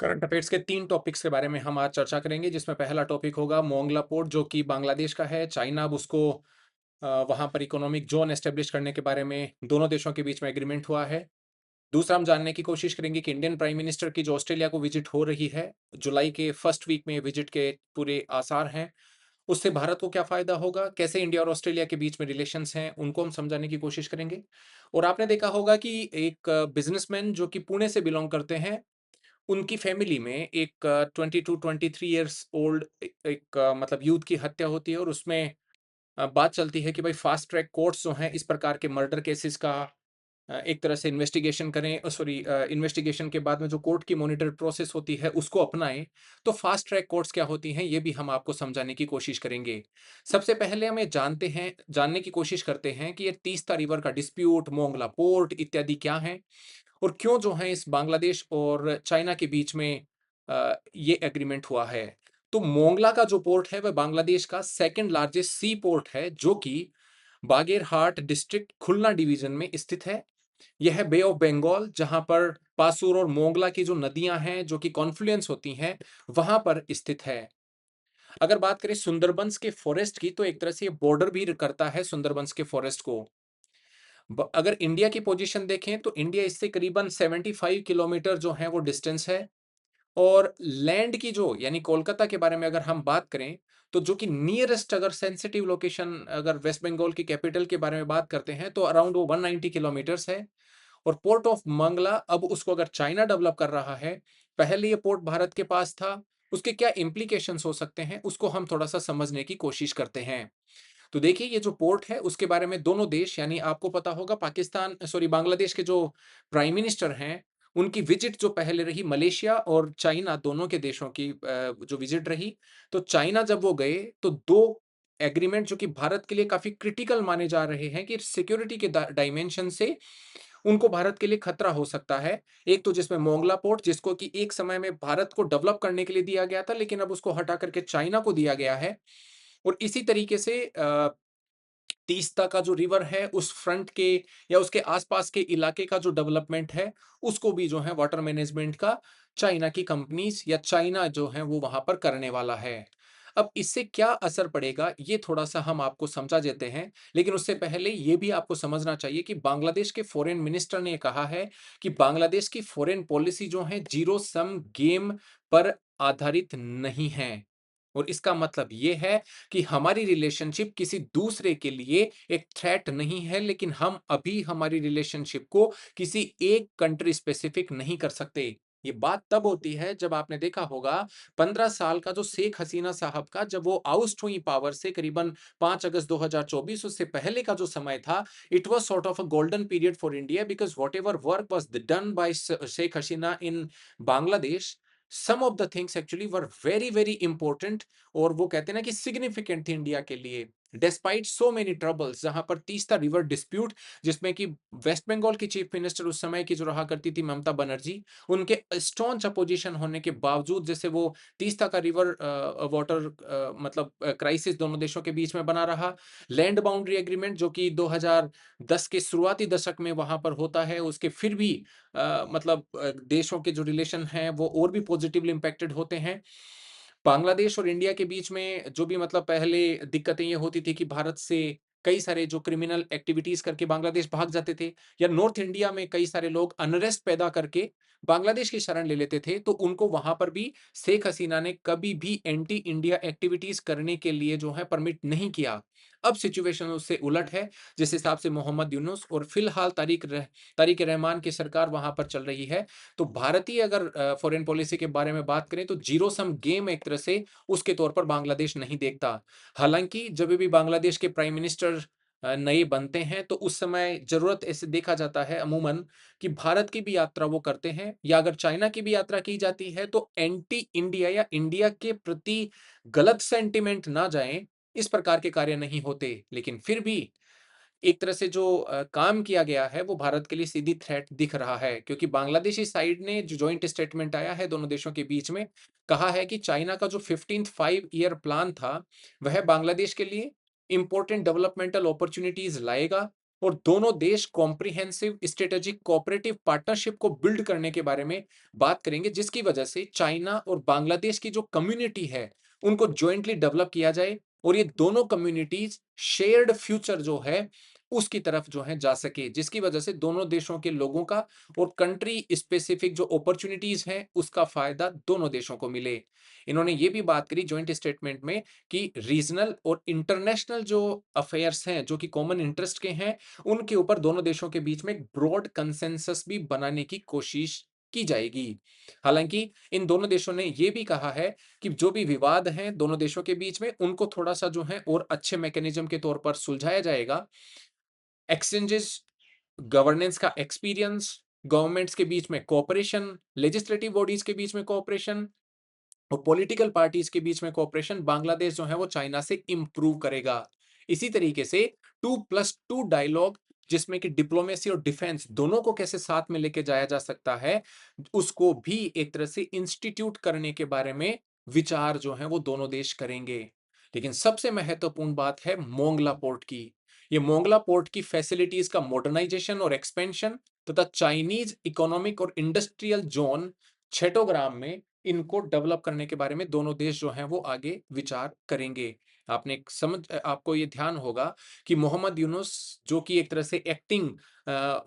Current affairs के 3 topics के बारे में हम आज चर्चा करेंगे, जिसमें पहला टॉपिक होगा मोंगला पोर्ट जो कि बांग्लादेश का है। चाइना अब उसको वहाँ पर इकोनॉमिक ज़ोन एस्टेब्लिश करने के बारे में दोनों देशों के बीच में एग्रीमेंट हुआ है। दूसरा हम जानने की कोशिश करेंगे कि इंडियन प्राइम मिनिस्टर की जो ऑस्ट्रेलिया को विज़िट हो रही है, जुलाई के फर्स्ट वीक में विज़िट के पूरे आसार हैं। उससे भारत को क्या फ़ायदा होगा? कैसे इंडिया और ऑस्ट्रेलिया के बीच में रिलेशंस हैं, उनको हम समझाने की कोशिश करेंगे। और आपने देखा होगा कि एक बिज़नेसमैन जो कि पुणे से बिलॉन्ग करते हैं, उनकी फैमिली में एक 22-23 इयर्स ओल्ड एक मतलब यूथ की हत्या होती है और उसमें बात चलती है कि भाई फास्ट ट्रैक कोर्ट्स जो हैं इस प्रकार के मर्डर केसेस का एक तरह से इन्वेस्टिगेशन करें, सॉरी, इन्वेस्टिगेशन के बाद में जो कोर्ट की मॉनिटर प्रोसेस होती है उसको अपनाएं। तो फास्ट ट्रैक कोर्ट्स क्या होती हैं ये भी हम आपको समझाने की कोशिश करेंगे। सबसे पहले हमें जानने की कोशिश करते हैं कि ये तीस्ता रिवर का डिस्प्यूट, मोंगला पोर्ट इत्यादि क्या है और क्यों जो है इस बांग्लादेश और चाइना के बीच में ये एग्रीमेंट हुआ है। तो मोंगला का जो पोर्ट है वह बांग्लादेश का सेकंड लार्जेस्ट सी पोर्ट है, जो कि बागेरहाट डिस्ट्रिक्ट खुलना डिवीजन में स्थित है। यह है बे ऑफ बंगाल, जहां पर पासुर और मोंगला की जो नदियां हैं जो कि कॉन्फ्लुएंस होती हैं, वहां पर स्थित है। अगर बात करें सुंदरबंस के फॉरेस्ट की, तो एक तरह से ये बॉर्डर भी करता है सुंदरबंस के फॉरेस्ट को। अगर इंडिया की पोजीशन देखें तो इंडिया इससे करीबन 75 किलोमीटर जो है वो डिस्टेंस है। और लैंड की जो यानी कोलकाता के बारे में अगर हम बात करें, तो जो कि नियरेस्ट अगर सेंसिटिव लोकेशन अगर वेस्ट बंगाल की कैपिटल के बारे में बात करते हैं तो अराउंड वो 190 किलोमीटर्स है। और पोर्ट ऑफ मंगला अब उसको अगर चाइना डेवलप कर रहा है, पहले ये पोर्ट भारत के पास था, उसके क्या इम्प्लीकेशंस हो सकते हैं उसको हम थोड़ा सा समझने की कोशिश करते हैं। तो देखिए ये जो पोर्ट है उसके बारे में दोनों देश यानी आपको पता होगा पाकिस्तान, सॉरी, बांग्लादेश के जो प्राइम मिनिस्टर हैं, उनकी विजिट जो पहले रही मलेशिया और चाइना दोनों के देशों की जो विजिट रही। तो चाइना जब वो गए तो 2 एग्रीमेंट जो कि भारत के लिए काफ़ी क्रिटिकल माने जा रहे हैं कि सिक्योरिटी के दा डायमेंशन से उनको भारत के लिए खतरा हो सकता है। एक तो जिसमें मोंगला पोर्ट, जिसको कि एक समय में भारत को डेवलप करने के लिए दिया गया था, लेकिन अब उसको हटा करके चाइना को दिया गया है। और इसी तरीके से तीस्ता का जो रिवर है उस फ्रंट के या उसके आसपास के इलाके का जो डेवलपमेंट है, उसको भी जो है वाटर मैनेजमेंट का चाइना की कंपनीज या चाइना जो है वो वहां पर करने वाला है। अब इससे क्या असर पड़ेगा ये थोड़ा सा हम आपको समझा देते हैं, लेकिन उससे पहले ये भी आपको समझना चाहिए कि बांग्लादेश के फॉरेन मिनिस्टर ने कहा है कि बांग्लादेश की फॉरेन पॉलिसी जो है जीरो सम गेम पर आधारित नहीं है। और इसका मतलब ये है कि हमारी रिलेशनशिप किसी दूसरे के लिए एक थ्रेट नहीं है, लेकिन हम अभी हमारी रिलेशनशिप को किसी एक कंट्री स्पेसिफिक नहीं कर सकते। ये बात तब होती है जब आपने देखा होगा 15 साल का जो शेख हसीना साहब का जब वो आउस्ट हुई पावर से करीबन 5 अगस्त 2024, उससे पहले का जो समय था, it was sort of a golden period for India because whatever work was done by Sheikh Hasina in Bangladesh, some of the things actually were very very important. और वो कहते हैं ना कि सिग्निफिकेंट थी इंडिया के लिए डिस्पाइट सो मेनी ट्रबल्स। जहां पर तीस्ता रिवर डिस्प्यूट, जिसमें कि वेस्ट बंगाल की चीफ मिनिस्टर उस समय की जो रहा करती थी ममता बनर्जी, उनके स्टॉन्च अपोजिशन होने के बावजूद जैसे वो तीस्ता का रिवर वाटर मतलब क्राइसिस दोनों देशों के बीच में बना रहा। लैंड बाउंड्री एग्रीमेंट जो कि 2010 के शुरुआती दशक में वहां पर होता है, उसके फिर भी मतलब देशों के जो रिलेशन हैं वो और भी पॉजिटिवली इंपैक्टेड होते हैं। बांग्लादेश और इंडिया के बीच में जो भी मतलब पहले दिक्कतें ये होती थी कि भारत से कई सारे जो क्रिमिनल एक्टिविटीज करके बांग्लादेश भाग जाते थे, या नॉर्थ इंडिया में कई सारे लोग अनरेस्ट पैदा करके बांग्लादेश की शरण ले लेते थे, तो उनको वहां पर भी शेख हसीना ने कभी भी एंटी इंडिया एक्टिविटीज करने के लिए जो है परमिट नहीं किया। अब सिचुएशन उससे उलट है, जिस हिसाब से मोहम्मद यूनुस और फिलहाल तारिक रहमान की सरकार वहां पर चल रही है। तो भारतीय अगर फॉरेन पॉलिसी के बारे में बात करें तो जीरो सम गेम एक तरह से उसके तौर पर बांग्लादेश नहीं देखता। हालांकि जब भी बांग्लादेश के प्राइम मिनिस्टर नए बनते हैं तो उस समय जरूरत ऐसे देखा जाता है अमूमन कि भारत की भी यात्रा वो करते हैं, या अगर चाइना की भी यात्रा की जाती है तो एंटी इंडिया या इंडिया के प्रति गलत सेंटिमेंट ना जाए, इस प्रकार के कार्य नहीं होते। लेकिन फिर भी एक तरह से जो काम किया गया है वो भारत के लिए सीधी थ्रेट दिख रहा है, क्योंकि बांग्लादेशी साइड ने जो जॉइंट स्टेटमेंट आया है दोनों देशों के बीच में, कहा है कि चाइना का जो 15th 5 ईयर प्लान था वह बांग्लादेश के लिए इंपॉर्टेंट डेवलपमेंटल अपॉर्चुनिटीज लाएगा। और दोनों देश कॉम्प्रिहेंसिव स्ट्रेटेजिक कोऑपरेटिव पार्टनरशिप को बिल्ड करने के बारे में बात करेंगे, जिसकी वजह से चाइना और बांग्लादेश की जो कम्युनिटी है, उनको जॉइंटली डेवलप किया जाए और ये दोनों कम्युनिटीज शेयर्ड फ्यूचर जो है, उसकी तरफ जो है जा सके, जिसकी वजह से दोनों देशों के लोगों का और कंट्री स्पेसिफिक जो अपॉर्चुनिटीज हैं, उसका फायदा दोनों देशों को मिले। इन्होंने ये भी बात करी जॉइंट स्टेटमेंट में कि रीजनल और इंटरनेशनल जो अफेयर्स हैं, जो कि कॉमन इंटरेस्ट के हैं, उनके ऊपर दोनों देशों के बीच में एक ब्रॉड कंसेंसस भी बनाने की कोशिश की जाएगी। हालांकि इन दोनों देशों ने यह भी कहा है कि जो भी विवाद हैं दोनों देशों के बीच में, उनको थोड़ा सा जो है और अच्छे मैकेनिज्म के तौर पर सुलझाया जाएगा। एक्सचेंजेस, गवर्नेंस का एक्सपीरियंस, गवर्नमेंट्स के बीच में कोऑपरेशन, लेजिस्लेटिव बॉडीज के बीच में कोऑपरेशन और पॉलिटिकल पार्टीज के बीच में कोऑपरेशन बांग्लादेश जो है वो चाइना से इंप्रूव करेगा। इसी तरीके से 2+2 डायलॉग, जिसमें कि डिप्लोमेसी और डिफेंस दोनों को कैसे साथ में लेके जाया जा सकता है, उसको भी एक तरह से इंस्टीट्यूट करने के बारे में विचार जो है वो दोनों देश करेंगे। लेकिन सबसे महत्वपूर्ण बात है मोंगला पोर्ट की। ये मोंगला पोर्ट की फैसिलिटीज का मॉडर्नाइजेशन और एक्सपेंशन तथा चाइनीज इकोनॉमिक और इंडस्ट्रियल जोन छेटोग्राम में इनको डेवलप करने के बारे में दोनों देश जो हैं वो आगे विचार करेंगे। आपको ये ध्यान होगा कि मोहम्मद यूनुस, जो कि एक तरह से एक्टिंग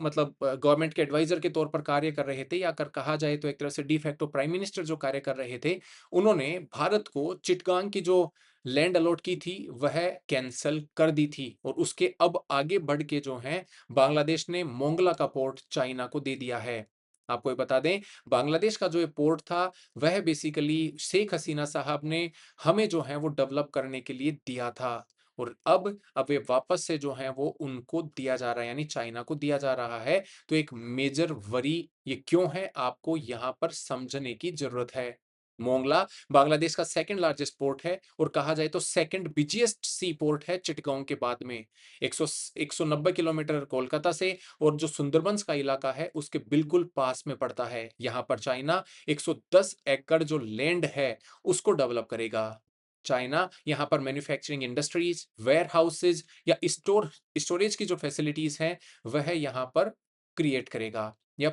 मतलब गवर्नमेंट के एडवाइजर के तौर पर कार्य कर रहे थे, या अगर कहा जाए तो एक तरह से डी फैक्टो प्राइम मिनिस्टर जो कार्य कर रहे थे, उन्होंने भारत को चिटगांग की जो लैंड अलॉट की थी वह कैंसल कर दी थी और उसके अब आगे बढ़ के जो है बांग्लादेश ने मोंगला का पोर्ट चाइना को दे दिया है। आपको ये बता दें, बांग्लादेश का जो ये पोर्ट था वह बेसिकली शेख हसीना साहब ने हमें जो है वो डेवलप करने के लिए दिया था और अब ये वापस से जो है वो उनको दिया जा रहा है, यानी चाइना को दिया जा रहा है। तो एक मेजर वरी ये क्यों है, आपको यहाँ पर समझने की जरूरत है। मोंगला बांग्लादेश का सेकंड लार्जेस्ट पोर्ट है और कहा जाए तो सेकंड बिजिएस्ट सी पोर्ट है चिटगांव के बाद में। 100 190 किलोमीटर कोलकाता से और जो सुंदरबंस का इलाका है उसके बिल्कुल पास में पड़ता है। यहाँ पर चाइना 110 एकड़ जो लैंड है उसको डेवलप करेगा। चाइना यहाँ पर मैन्युफैक्चरिंग इंडस्ट्रीज, वेयर हाउसेज या स्टोरेज की जो फैसिलिटीज हैं वह यहाँ पर क्रिएट करेगा। या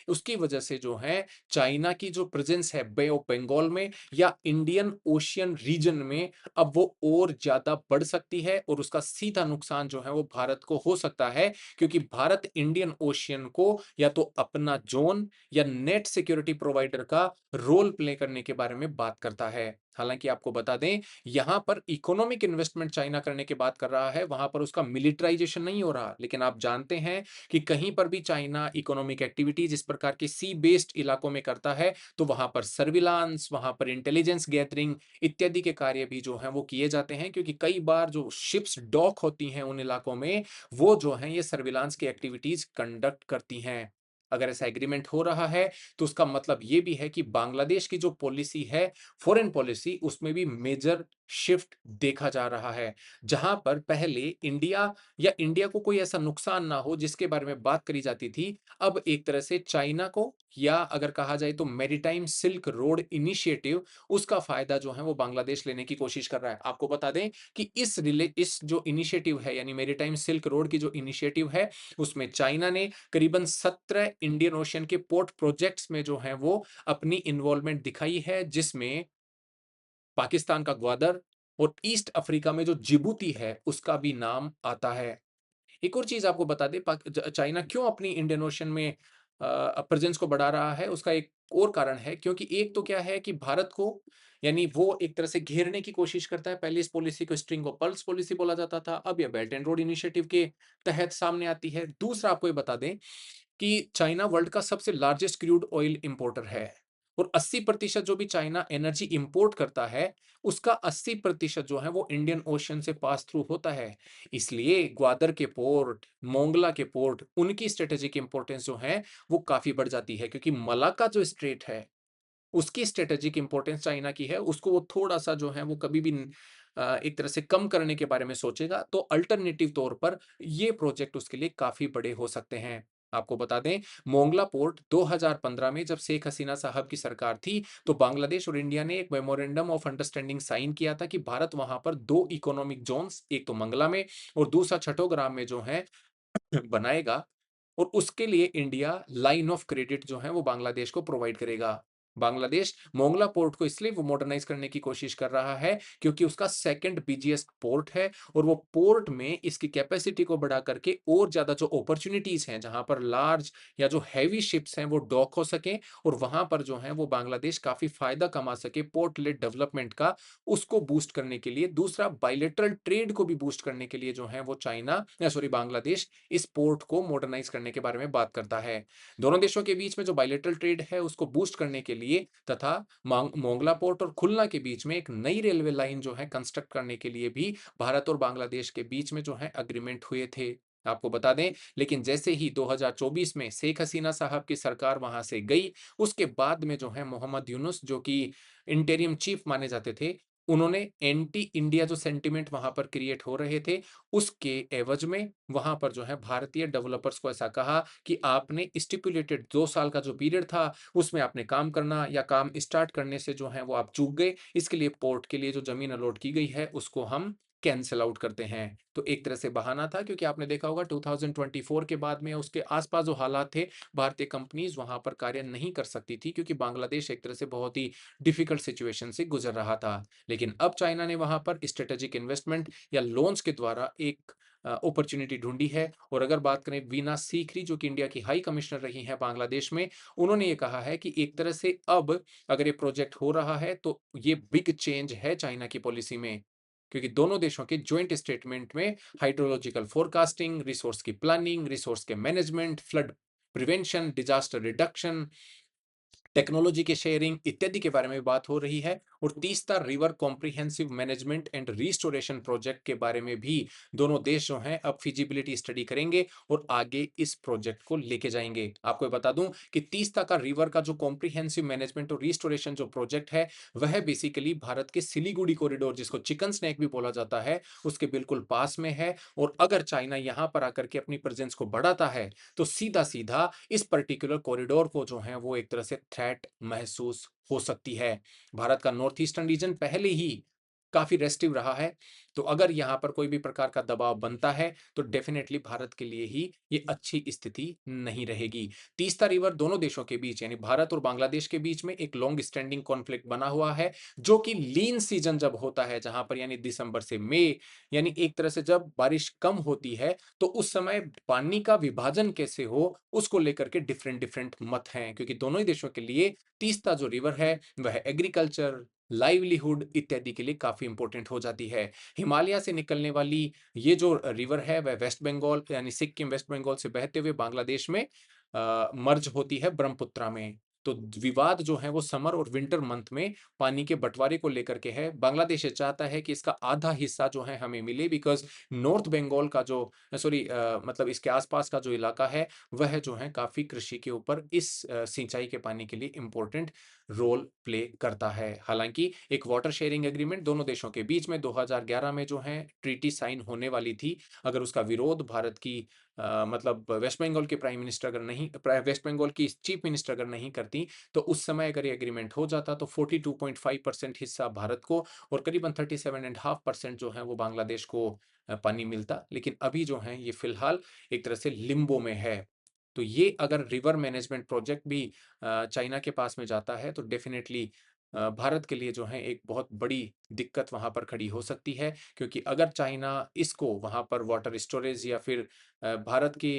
उसकी वजह से जो है चाइना की जो प्रेजेंस है बे ऑफ बंगाल में या इंडियन ओशियन रीजन में, अब वो और ज्यादा बढ़ सकती है और उसका सीधा नुकसान जो है वो भारत को हो सकता है, क्योंकि भारत इंडियन ओशियन को या तो अपना जोन या नेट सिक्योरिटी प्रोवाइडर का रोल प्ले करने के बारे में बात करता है। हालांकि आपको बता दें, यहां पर इकोनॉमिक इन्वेस्टमेंट चाइना करने की बात कर रहा है, वहां पर उसका मिलिटराइजेशन नहीं हो रहा। लेकिन आप जानते हैं कि कहीं पर भी चाइना इकोनॉमिक एक्टिविटीज इस प्रकार के सी बेस्ड इलाकों में करता है तो वहां पर सर्विलांस, वहां पर इंटेलिजेंस गैदरिंग इत्यादि के कार्य भी जो हैं वो किए जाते हैं, क्योंकि कई बार जो शिप्स डॉक होती हैं उन इलाकों में, वो जो हैं ये सर्विलांस की एक्टिविटीज कंडक्ट करती हैं। अगर ऐसा एग्रीमेंट हो रहा है तो उसका मतलब ये भी है कि बांग्लादेश की जो पॉलिसी है, फॉरेन पॉलिसी, उसमें भी मेजर शिफ्ट देखा जा रहा है। जहां पर पहले इंडिया को कोई ऐसा नुकसान ना हो जिसके बारे में बात करी जाती थी, अब एक तरह से चाइना को, या अगर कहा जाए तो मैरीटाइम सिल्क रोड इनिशिएटिव, उसका फायदा जो है वो बांग्लादेश लेने की कोशिश कर रहा है। आपको बता दें कि इस जो इनिशिएटिव है, यानी मैरीटाइम सिल्क रोड की जो इनिशिएटिव है, उसमें चाइना ने करीबन 17 इंडियन ओशियन के पोर्ट प्रोजेक्ट्स में जो है वो अपनी इन्वॉल्वमेंट दिखाई है, जिसमें पाकिस्तान का ग्वादर और ईस्ट अफ्रीका में जो जिबूती है उसका भी नाम आता है। एक और चीज आपको बता दें, चाइना क्यों अपनी इंडियन ओशन में प्रेजेंस को बढ़ा रहा है, उसका एक और कारण है। क्योंकि एक तो क्या है कि भारत को, यानी वो एक तरह से घेरने की कोशिश करता है। पहले इस पॉलिसी को स्ट्रिंग ऑफ पर्ल्स पॉलिसी बोला जाता था, अब यह बेल्ट एंड रोड इनिशिएटिव के तहत सामने आती है। दूसरा आपको ये बता दें कि चाइना वर्ल्ड का सबसे लार्जेस्ट क्रूड ऑयल इंपोर्टर है और 80% जो भी चाइना एनर्जी इंपोर्ट करता है, उसका 80% जो है वो इंडियन ओशन से पास थ्रू होता है। इसलिए ग्वादर के पोर्ट, मोंगला के पोर्ट, उनकी स्ट्रेटेजिक इंपॉर्टेंस जो है वो काफी बढ़ जाती है, क्योंकि मलाक्का जो स्ट्रेट है उसकी स्ट्रेटेजिक इंपॉर्टेंस चाइना की है, उसको वो थोड़ा सा जो है वो कभी भी एक तरह से कम करने के बारे में सोचेगा, तो अल्टरनेटिव तौर पर ये प्रोजेक्ट उसके लिए काफी बड़े हो सकते हैं। आपको बता दें, मोंगला पोर्ट 2015 में जब शेख हसीना साहब की सरकार थी, तो बांग्लादेश और इंडिया ने एक मेमोरेंडम ऑफ अंडरस्टैंडिंग साइन किया था कि भारत वहां पर 2 इकोनॉमिक जोन्स, एक तो मंगला में और दूसरा छठोग्राम में जो है बनाएगा और उसके लिए इंडिया लाइन ऑफ क्रेडिट जो है वो बांग्लादेश को प्रोवाइड करेगा। बांग्लादेश मोंगला पोर्ट को इसलिए वो मॉडर्नाइज़ करने की कोशिश कर रहा है क्योंकि उसका सेकंड बिगेस्ट पोर्ट है और वो पोर्ट में इसकी कैपेसिटी को बढ़ा करके और ज़्यादा जो अपॉर्च्युनिटीज़ हैं, जहाँ पर लार्ज या जो हेवी शिप्स हैं वो डॉक हो सकें और वहाँ पर जो है वो बांग्लादेश काफ़ी फ़ायदा कमा सके पोर्ट लेड डेवलपमेंट का, उसको बूस्ट करने के लिए। दूसरा बायलैटरल ट्रेड को भी बूस्ट करने के लिए जो है वो बांग्लादेश इस पोर्ट को मॉडर्नाइज़ करने के बारे में बात करता है। दोनों देशों के बीच में जो बायलैटरल ट्रेड है उसको बूस्ट करने के लिए तथा मोंगला पोर्ट और खुलना के बीच में एक नई रेलवे लाइन जो है कंस्ट्रक्ट करने के लिए भी भारत और बांग्लादेश के बीच में जो है एग्रीमेंट हुए थे। आपको बता दें, लेकिन जैसे ही 2024 में शेख हसीना साहब की सरकार वहां से गई, उसके बाद में जो है मोहम्मद यूनुस जो कि इंटेरियम चीफ माने जाते थे, उन्होंने एंटी इंडिया जो सेंटिमेंट वहां पर क्रिएट हो रहे थे, उसके एवज में वहां पर जो है भारतीय डेवलपर्स को ऐसा कहा कि आपने स्टिपुलेटेड 2 साल का जो पीरियड था उसमें आपने काम करना या काम स्टार्ट करने से जो है वो आप चूक गए, इसके लिए पोर्ट के लिए जो जमीन अलॉट की गई है उसको हम कैंसिल आउट करते हैं। तो एक तरह से बहाना था, क्योंकि आपने देखा होगा 2024 के बाद में उसके आसपास जो हालात थे, भारतीय कंपनीज वहां पर कार्य नहीं कर सकती थी क्योंकि बांग्लादेश एक तरह से बहुत ही डिफिकल्ट सिचुएशन से गुजर रहा था। लेकिन अब चाइना ने वहां पर स्ट्रेटेजिक इन्वेस्टमेंट या लोन्स के द्वारा एक अपॉर्चुनिटी ढूंढी है। और अगर बात करें वीना सीखरी जो कि इंडिया की हाई कमिश्नर रही हैं बांग्लादेश में, उन्होंने ये कहा है कि एक तरह से अब अगर ये प्रोजेक्ट हो रहा है तो ये बिग चेंज है चाइना की पॉलिसी में, क्योंकि दोनों देशों के ज्वाइंट स्टेटमेंट में हाइड्रोलॉजिकल फोरकास्टिंग, रिसोर्स की प्लानिंग, रिसोर्स के management, flood prevention, disaster reduction, technology के शेयरिंग इत्यादि के बारे में बात हो रही है। और तीसरा river comprehensive management and restoration project के बारे में भी दोनों देश जो हैं अब फिजिबिलिटी स्टडी करेंगे और आगे इस प्रोजेक्ट को लेके जाएंगे। आपको ये बता दूं कि तीसरा का रिवर का जो कॉम्प्रिहेंसिव मैनेजमेंट और रिस्टोरेशन जो प्रोजेक्ट है, वह बेसिकली भारत के सिलीगुड़ी कॉरिडोर, जिसको चिकन स्नैक भी बोला जाता है, उसके बिल्कुल पास में है। और अगर चाइना यहां पर आकर के अपनी प्रेजेंस को बढ़ाता है तो सीधा सीधा इस पर्टिकुलर कॉरिडोर को जो है वो एक तरह से थ्रेट महसूस हो सकती है। भारत का नॉर्थ ईस्टर्न रीजन पहले ही काफी रेस्टिव रहा है, तो अगर यहाँ पर कोई भी प्रकार का दबाव बनता है तो डेफिनेटली भारत के लिए ही ये अच्छी स्थिति नहीं रहेगी। तीस्ता रिवर दोनों देशों के बीच यानी भारत और बांग्लादेश के बीच में एक लॉन्ग स्टैंडिंग कॉन्फ्लिक्ट बना हुआ है, जो कि लीन सीजन जब होता है, जहां पर यानी दिसंबर से मई, यानी एक तरह से जब बारिश कम होती है, तो उस समय पानी का विभाजन कैसे हो उसको लेकर के डिफरेंट डिफरेंट मत हैं, क्योंकि दोनों ही देशों के लिए तीस्ता जो रिवर है वह एग्रीकल्चर, लाइवलीहुड इत्यादि के लिए काफी इंपॉर्टेंट हो जाती है। हिमालय से निकलने वाली ये जो रिवर है वह वेस्ट बंगाल यानी सिक्किम वेस्ट बंगाल से बहते हुए बांग्लादेश में मर्ज होती है ब्रह्मपुत्रा में। तो विवाद जो है वो समर और विंटर मंथ में पानी के बंटवारे को लेकर के है। बांग्लादेश ये चाहता है कि इसका आधा हिस्सा जो है हमें मिले, बिकॉज नॉर्थ बंगाल का जो मतलब इसके आसपास का जो इलाका है वह जो है काफी कृषि के ऊपर इस सिंचाई के पानी के लिए इंपॉर्टेंट रोल प्ले करता है। हालांकि एक वाटर शेयरिंग एग्रीमेंट दोनों देशों के बीच में 2011 में जो है ट्रीटी साइन होने वाली थी। अगर उसका विरोध भारत की मतलब वेस्ट बंगाल के प्राइम मिनिस्टर अगर नहीं, वेस्ट बंगाल की चीफ मिनिस्टर अगर नहीं करती, तो उस समय अगर ये एग्रीमेंट हो जाता तो 42.5% हिस्सा भारत को और करीबन 37.5% जो है वो बांग्लादेश को पानी मिलता। लेकिन अभी जो है ये फिलहाल एक तरह से लिम्बो में है। तो ये अगर रिवर मैनेजमेंट प्रोजेक्ट भी चाइना के पास में जाता है तो डेफिनेटली भारत के लिए जो है एक बहुत बड़ी दिक्कत वहां पर खड़ी हो सकती है, क्योंकि अगर चाइना इसको वहां पर वाटर स्टोरेज या फिर भारत की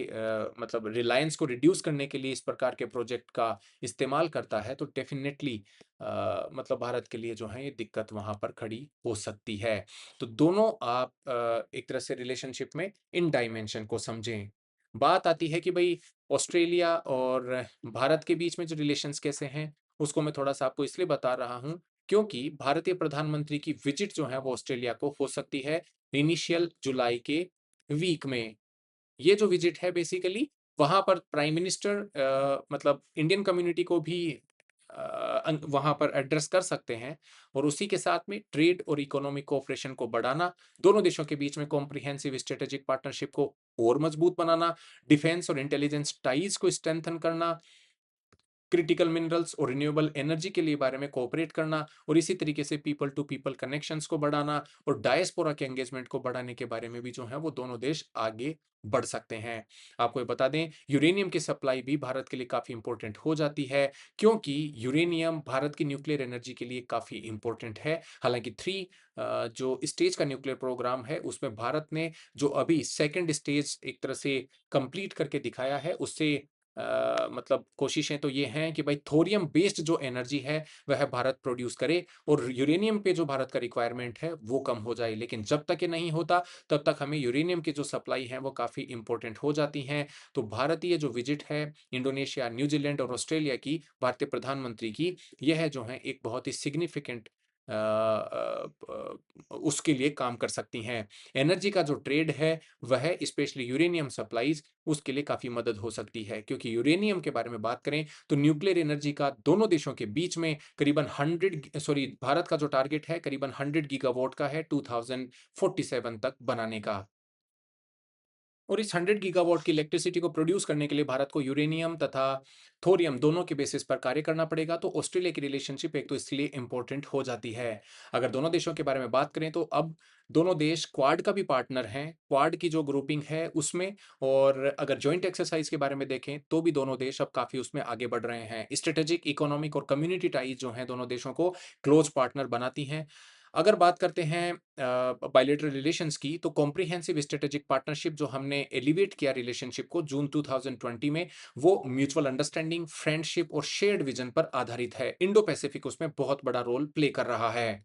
मतलब रिलायंस को रिड्यूस करने के लिए इस प्रकार के प्रोजेक्ट का इस्तेमाल करता है, तो डेफिनेटली मतलब भारत के लिए जो है ये दिक्कत वहां पर खड़ी हो सकती है। तो दोनों आप एक तरह से रिलेशनशिप में इन डायमेंशन को समझें। बात आती है कि भाई ऑस्ट्रेलिया और भारत के बीच में जो रिलेशंस कैसे हैं, उसको मैं थोड़ा-सा आपको इसलिए बता रहा हूँ, क्योंकि भारतीय प्रधानमंत्री की विजिट जो है वो ऑस्ट्रेलिया को हो सकती है इनिशियल जुलाई के वीक में। ये जो विजिट है बेसिकली वहाँ पर प्राइम मिनिस्टर मतलब इंडियन कम्युनिटी को भी वहाँ पर एड्रेस कर सकते हैं और उसी के साथ में ट्रेड और इकोनॉमिक कोऑपरेशन को बढ़ाना, दोनों देशों के बीच में कॉम्प्रिहेंसिव स्ट्रेटेजिक पार्टनरशिप को और मजबूत बनाना, डिफेंस और इंटेलिजेंस टाइज को स्ट्रेंथन करना, क्रिटिकल मिनरल्स और रिन्यूएबल एनर्जी के लिए बारे में कोऑपरेट करना और इसी तरीके से पीपल टू पीपल कनेक्शंस को बढ़ाना और डायस्पोरा के एंगेजमेंट को बढ़ाने के बारे में भी जो है वो दोनों देश आगे बढ़ सकते हैं। आपको ये बता दें, यूरेनियम की सप्लाई भी भारत के लिए काफ़ी इंपॉर्टेंट हो जाती है, क्योंकि यूरेनियम भारत की न्यूक्लियर एनर्जी के लिए काफ़ी इंपॉर्टेंट है। हालाँकि 3 जो स्टेज का न्यूक्लियर प्रोग्राम है, उसमें भारत ने जो अभी सेकंड स्टेज एक तरह से कंप्लीट करके दिखाया है, उससे मतलब कोशिशें तो ये हैं कि भाई थोरियम बेस्ड जो एनर्जी है, वह भारत प्रोड्यूस करे और यूरेनियम पे जो भारत का रिक्वायरमेंट है, वो कम हो जाए। लेकिन जब तक ये नहीं होता, तब तक हमें यूरेनियम की जो सप्लाई है, वो काफ़ी इंपॉर्टेंट हो जाती हैं। तो भारतीय जो विजिट है, इंडोनेशिया, न्यूज़ीलैंड और ऑस्ट्रेलिया की, भारतीय प्रधानमंत्री की, यह जो है एक बहुत ही सिग्निफिकेंट उसके लिए काम कर सकती हैं। एनर्जी का जो ट्रेड है, वह स्पेशली यूरेनियम सप्लाईज़ उसके लिए काफ़ी मदद हो सकती है, क्योंकि यूरेनियम के बारे में बात करें तो न्यूक्लियर एनर्जी का दोनों देशों के बीच में करीबन 100 सॉरी भारत का जो टारगेट है करीबन 100 गीगावाट का है 2047 तक बनाने का। और इस 100 गीगावाट की इलेक्ट्रिसिटी को प्रोड्यूस करने के लिए भारत को यूरेनियम तथा थोरियम दोनों के बेसिस पर कार्य करना पड़ेगा, तो ऑस्ट्रेलिया की रिलेशनशिप एक तो इसलिए इंपॉर्टेंट हो जाती है। अगर दोनों देशों के बारे में बात करें तो अब दोनों देश क्वाड का भी पार्टनर हैं, क्वाड की जो ग्रुपिंग है उसमें। और अगर जॉइंट एक्सरसाइज के बारे में देखें तो भी दोनों देश अब काफ़ी उसमें आगे बढ़ रहे हैं। स्ट्रेटेजिक, इकोनॉमिक और कम्युनिटी टाइज जो हैं दोनों देशों को क्लोज पार्टनर बनाती हैं। अगर बात करते हैं बायलैटरल रिलेशंस की, तो कॉम्प्रिहेंसिव स्ट्रेटेजिक पार्टनरशिप जो हमने एलिवेट किया रिलेशनशिप को जून 2020 में, वो म्यूचुअल अंडरस्टैंडिंग, फ्रेंडशिप और शेयर्ड विजन पर आधारित है। इंडो पैसिफिक उसमें बहुत बड़ा रोल प्ले कर रहा है।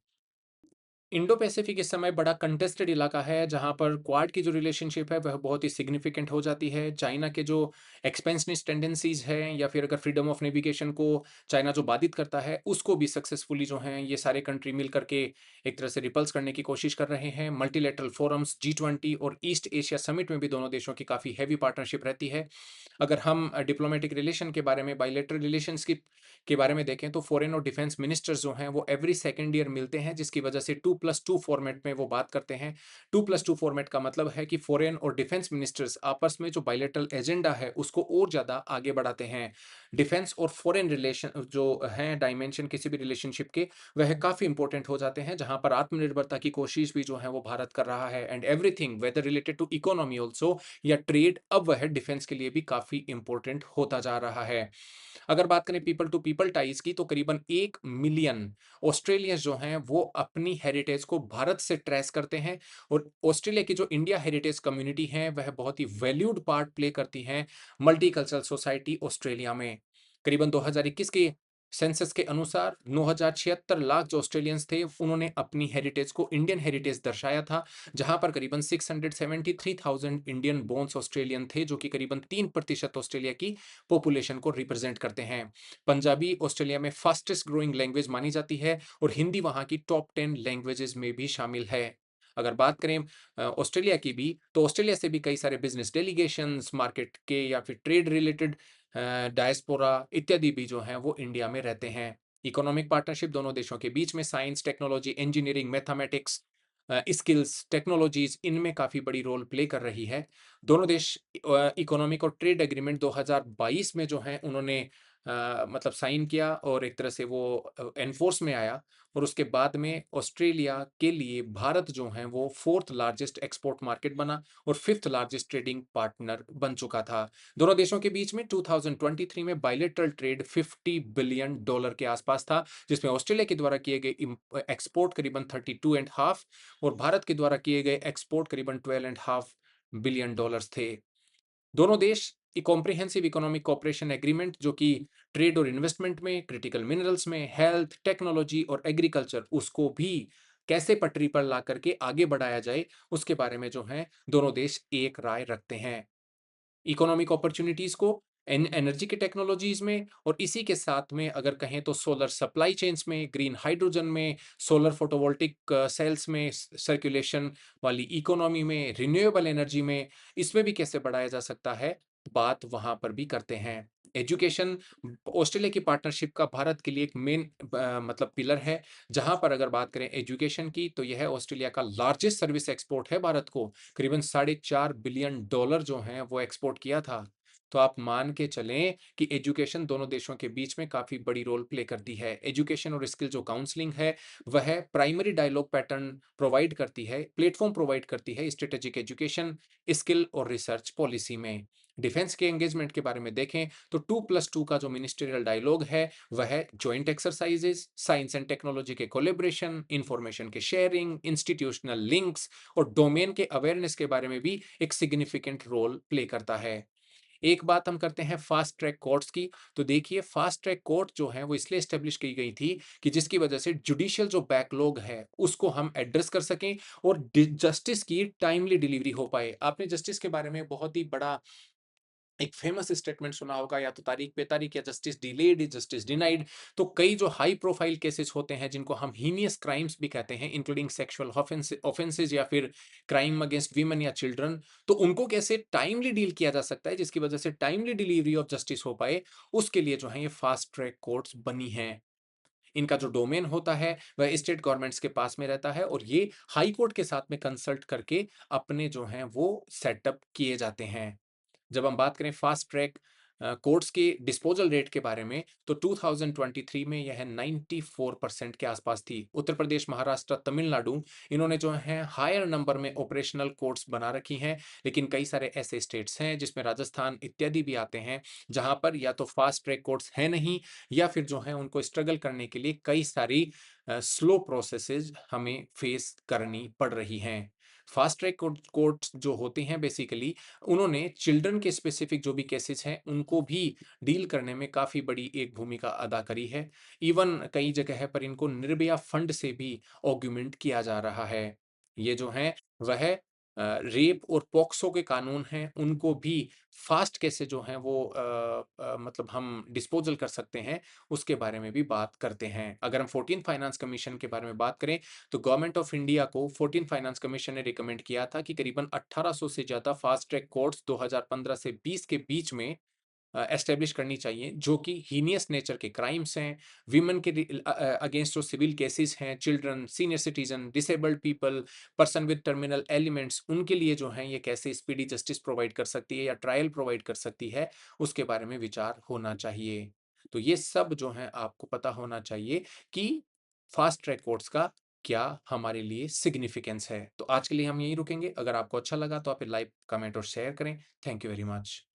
इंडो पैसिफिक इस समय बड़ा कंटेस्टेड इलाका है, जहाँ पर क्वाड की जो रिलेशनशिप है वह बहुत ही सिग्निफिकेंट हो जाती है। चाइना के जो एक्सपेंशनिस्ट टेंडेंसीज़ हैं या फिर अगर फ्रीडम ऑफ नेविगेशन को चाइना जो बाधित करता है, उसको भी सक्सेसफुली जो हैं ये सारे कंट्री मिल करके एक तरह से रिपल्स करने की कोशिश कर रहे हैं। मल्टीलैटरल फोरम्स, G20 और ईस्ट एशिया समिट में भी दोनों देशों की काफ़ी हैवी पार्टनरशिप रहती है। अगर हम डिप्लोमेटिक रिलेशन के बारे में, बायलैटरल रिलेशंस की के बारे में देखें तो फॉरेन और डिफेंस मिनिस्टर्स जो हैं वो एवरी सेकंड ईयर मिलते हैं, जिसकी वजह से 2+2 फॉर्मेट में वो बात करते हैं। 2+2 फॉर्मेट का मतलब है कि फॉरेन और डिफेंस मिनिस्टर्स आपस में जो बायलैटरल एजेंडा है उसको और ज़्यादा आगे बढ़ाते हैं। डिफेंस और फॉरेन रिलेशन जो हैं डायमेंशन किसी भी रिलेशनशिप के, वह काफ़ी इंपॉर्टेंट हो जाते हैं, जहाँ पर आत्मनिर्भरता की कोशिश भी जो है वो भारत कर रहा है। And everything whether related to economy also या ट्रेड, अब वह डिफेंस के लिए भी काफ़ी इंपॉर्टेंट होता जा रहा है। अगर बात करें पीपल टू पीपल टाइज की, तो करीबन 1 मिलियन ऑस्ट्रेलियंस जो हैं वो अपनी हेरिटेज को भारत से ट्रेस करते हैं। और ऑस्ट्रेलिया की जो इंडिया हेरिटेज कम्युनिटी है वह बहुत ही वैल्यूड पार्ट प्ले करती हैं मल्टीकल्चरल सोसाइटी ऑस्ट्रेलिया में। करीबन 2021 के सेंसस के अनुसार 9,076 लाख जो ऑस्ट्रेलियंस थे, उन्होंने अपनी हेरिटेज को इंडियन हेरिटेज दर्शाया था, जहां पर करीबन 673,000 इंडियन बोन्स ऑस्ट्रेलियन थे, जो कि करीबन 3% ऑस्ट्रेलिया की पॉपुलेशन को रिप्रेजेंट करते हैं। पंजाबी ऑस्ट्रेलिया में फास्टेस्ट ग्रोइंग लैंग्वेज मानी जाती है और हिंदी वहाँ की टॉप 10 लैंग्वेजेस में भी शामिल है। अगर बात करें ऑस्ट्रेलिया की भी, तो ऑस्ट्रेलिया से भी कई सारे बिजनेस डेलीगेशंस, मार्केट के या फिर ट्रेड रिलेटेड डायस्पोरा इत्यादि भी जो हैं वो इंडिया में रहते हैं। इकोनॉमिक पार्टनरशिप दोनों देशों के बीच में science, technology, engineering, mathematics, skills, technologies, इनमें काफ़ी बड़ी रोल प्ले कर रही है। दोनों देश इकोनॉमिक और ट्रेड एग्रीमेंट 2022 में जो है उन्होंने मतलब साइन किया और एक तरह से वो एनफोर्स में आया। और उसके बाद में ऑस्ट्रेलिया के लिए भारत जो है वो 4th लार्जेस्ट एक्सपोर्ट मार्केट बना और 5th लार्जेस्ट ट्रेडिंग पार्टनर बन चुका था। दोनों देशों के बीच में 2023 में बायलैटरल ट्रेड $50 बिलियन के आसपास था, जिसमें ऑस्ट्रेलिया के द्वारा किए गए एक्सपोर्ट करीबन 32.5 और भारत के द्वारा किए गए एक्सपोर्ट करीबन $12.5 बिलियन थे। दोनों देश कॉम्प्रिहेंसिव इकोनॉमिक कोऑपरेशन एग्रीमेंट, जो कि ट्रेड और इन्वेस्टमेंट में, क्रिटिकल मिनरल्स में, हेल्थ, टेक्नोलॉजी और एग्रीकल्चर, उसको भी कैसे पटरी पर ला करके आगे बढ़ाया जाए, उसके बारे में जो है दोनों देश एक राय रखते हैं। इकोनॉमिक अपॉर्चुनिटीज को एनर्जी की टेक्नोलॉजीज में और इसी के साथ में अगर कहें तो सोलर सप्लाई चेन्स में, ग्रीन हाइड्रोजन में, सोलर फोटोवोल्टिक सेल्स में, सर्कुलेशन वाली इकोनॉमी में, रिन्यूएबल एनर्जी में, इसमें भी कैसे बढ़ाया जा सकता है, बात वहां पर भी करते हैं। एजुकेशन ऑस्ट्रेलिया की पार्टनरशिप का भारत के लिए एक मेन मतलब पिलर है, जहां पर अगर बात करें एजुकेशन की, तो यह ऑस्ट्रेलिया का लार्जेस्ट सर्विस एक्सपोर्ट है भारत को। करीबन $4.5 बिलियन जो हैं वो एक्सपोर्ट किया था। तो आप मान के चलें कि एजुकेशन दोनों देशों के बीच में काफ़ी बड़ी रोल प्ले करती है। एजुकेशन और स्किल जो काउंसलिंग है, वह प्राइमरी डायलॉग पैटर्न प्रोवाइड करती है, प्लेटफ़ॉर्म प्रोवाइड करती है स्ट्रैटेजिक एजुकेशन, स्किल और रिसर्च पॉलिसी में। डिफेंस के एंगेजमेंट के बारे में देखें तो 2+2 का जो मिनिस्ट्रियल डायलॉग है, वह joint exercises, science and technology के कोलैबोरेशन, इन्फॉर्मेशन के शेयरिंग, इंस्टीट्यूशनल लिंक्स और डोमेन के अवेयरनेस के बारे में भी एक सिग्निफिकेंट रोल प्ले करता है। एक बात हम करते हैं फास्ट ट्रैक कोर्ट्स की, तो देखिए फास्ट ट्रैक कोर्ट जो है वो इसलिए एस्टेब्लिश की गई थी कि जिसकी वजह से जुडिशियल जो बैकलॉग है, उसको हम एड्रेस कर सकें और जस्टिस की टाइमली डिलीवरी हो पाए। आपने जस्टिस के बारे में बहुत ही बड़ा एक फेमस स्टेटमेंट सुना होगा, या तो तारीख पे तारीख, या justice delayed is justice denied. तो कई जो हाई प्रोफाइल केसेस होते हैं जिनको हम हीनियस क्राइम्स भी कहते हैं, इंक्लूडिंग सेक्सुअल ऑफेंसेस या फिर क्राइम अगेंस्ट वीमेन या चिल्ड्रन, तो उनको कैसे टाइमली डील किया जा सकता है जिसकी वजह से टाइमली डिलीवरी ऑफ जस्टिस हो पाए, उसके लिए जो है ये फास्ट ट्रैक कोर्ट्स बनी हैं। इनका जो डोमेन होता है वह स्टेट गवर्नमेंट्स के पास में रहता है और ये हाई कोर्ट के साथ में कंसल्ट करके अपने जो हैं वो सेटअप किए जाते हैं। जब हम बात करें फास्ट ट्रैक कोर्ट्स के डिस्पोजल रेट के बारे में, तो 2023 में यह 94% के आसपास थी। उत्तर प्रदेश, महाराष्ट्र, तमिलनाडु, इन्होंने जो है हायर नंबर में ऑपरेशनल कोर्ट्स बना रखी हैं, लेकिन कई सारे ऐसे स्टेट्स हैं जिसमें राजस्थान इत्यादि भी आते हैं, जहां पर या तो फास्ट ट्रैक कोर्ट्स हैं नहीं, या फिर जो है उनको स्ट्रगल करने के लिए कई सारी स्लो प्रोसेसेस हमें फेस करनी पड़ रही हैं। फास्ट ट्रैक कोर्ट्स जो होते हैं बेसिकली, उन्होंने चिल्ड्रन के स्पेसिफिक जो भी केसेस हैं, उनको भी डील करने में काफ़ी बड़ी एक भूमिका अदा करी है। इवन कई जगह पर इनको निर्भया फंड से भी ऑग्यूमेंट किया जा रहा है। ये जो हैं वह रेप और पॉक्सो के कानून हैं, उनको भी फास्ट कैसे जो हैं वो मतलब हम डिस्पोज़ल कर सकते हैं, उसके बारे में भी बात करते हैं। अगर हम 14th फाइनेंस कमीशन के बारे में बात करें, तो गवर्नमेंट ऑफ इंडिया को 14th फाइनेंस कमीशन ने रिकमेंड किया था कि करीबन 1800 से ज़्यादा फास्ट ट्रैक कोर्ट्स 2015 से 20 के बीच में एस्टेब्लिश करनी चाहिए, जो कि हीनियस नेचर के क्राइम्स हैं, विमेन के अगेंस्ट जो सिविल केसेस हैं, children, senior citizen, disabled people, person with terminal elements, उनके लिए जो है ये कैसे स्पीडी जस्टिस प्रोवाइड कर सकती है या ट्रायल प्रोवाइड कर सकती है, उसके बारे में विचार होना चाहिए। तो ये सब जो है आपको पता होना चाहिए कि फास्ट ट्रैक कोर्ट्स का क्या हमारे लिए सिग्निफिकेंस है। तो आज के लिए हम यहीं रुकेंगे। अगर आपको अच्छा लगा तो आप लाइक, कमेंट और शेयर करें। Thank you very much.